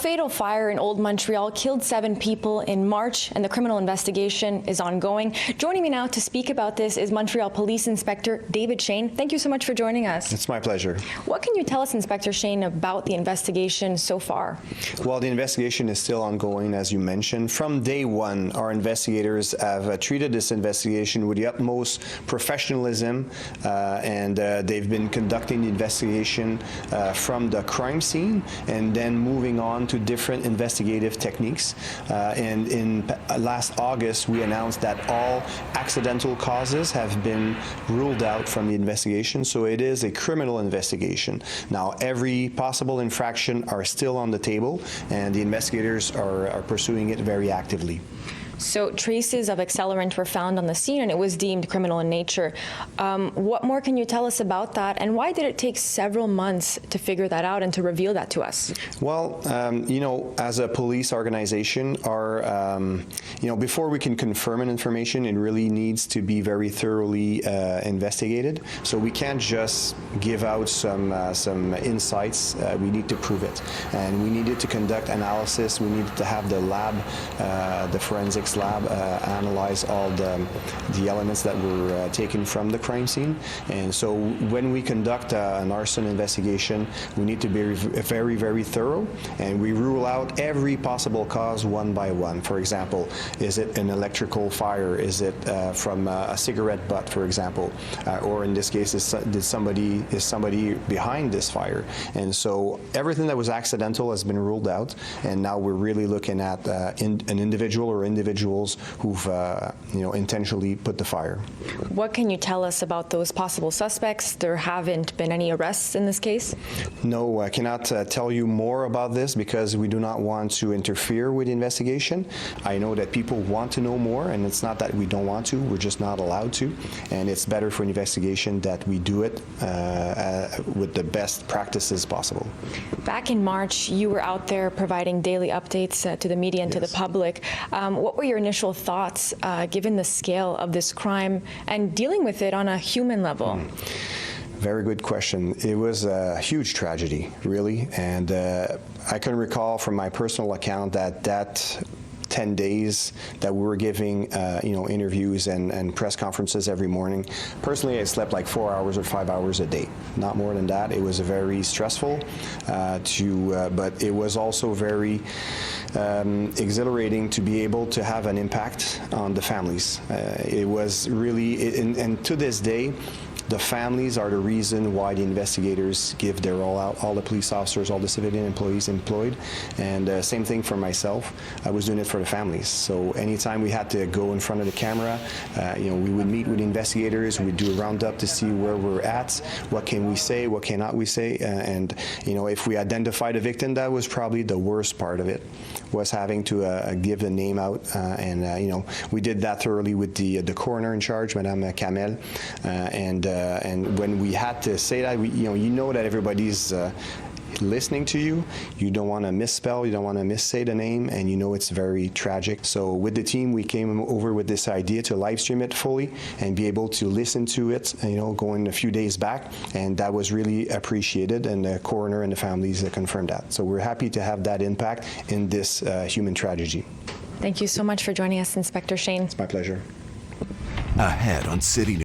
fatal fire in Old Montreal killed 7 people in March, and the criminal investigation is ongoing. Joining me now to speak about this is Montreal Police Inspector David Shane. Thank you so much for joining us. It's my pleasure. What can you tell us, Inspector Shane, about the investigation so far? Well, the investigation is still ongoing, as you mentioned. From day one, our investigators have treated this investigation with the utmost professionalism, and they've been conducting the investigation from the crime scene and then moving on to different investigative techniques. And in last August, we announced that all accidental causes have been ruled out from the investigation, so it is a criminal investigation. Now, every possible infraction are still on the table, and the investigators are pursuing it very actively. So traces of accelerant were found on the scene, and it was deemed criminal in nature. What more can you tell us about that, and why did it take several months to figure that out and to reveal that to us? Well, you know, as a police organization, before we can confirm an information, it really needs to be very thoroughly investigated. So we can't just give out some insights. We need to prove it, and we needed to conduct analysis. We needed to have the lab, the forensic lab analyze all the elements that were taken from the crime scene. And so when we conduct an arson investigation, we need to be very, very thorough, and we rule out every possible cause one by one. For example, is it an electrical fire? Is it from a cigarette butt, for example? Or in this case, is somebody behind this fire? And so everything that was accidental has been ruled out, and now we're really looking at an individual or individuals who've intentionally put the fire. What can you tell us about those possible suspects? There haven't been any arrests in this case? No, I cannot tell you more about this because we do not want to interfere with the investigation. I know that people want to know more, and it's not that we don't want to, we're just not allowed to, and it's better for an investigation that we do it with the best practices possible. Back in March, you were out there providing daily updates to the media and to the public. What were your initial thoughts given the scale of this crime and dealing with it on a human level? Very good question. It was a huge tragedy, really, and I can recall from my personal account that 10 days that we were giving interviews and press conferences every morning. Personally, I slept like 4 hours or 5 hours a day, not more than that. It was very stressful, but it was also very exhilarating to be able to have an impact on the families. It was really, and to this day, the families are the reason why the investigators give their all out, all the police officers, all the civilian employees employed. And same thing for myself. I was doing it for the families. So anytime we had to go in front of the camera, we would meet with investigators, we'd do a roundup to see where we're at, what can we say, what cannot we say, and if we identified a victim, that was probably the worst part of it, was having to give the name out, we did that thoroughly with the coroner in charge, Madame Kamel, and when we had to say that, you know that everybody's listening to you. You don't want to misspell, you don't want to missay the name, and it's very tragic. So with the team, we came over with this idea to live stream it fully and be able to listen to it, going a few days back, and that was really appreciated, and the coroner and the families confirmed that. So we're happy to have that impact in this human tragedy. Thank you so much for joining us, Inspector Shane. It's my pleasure. Ahead on City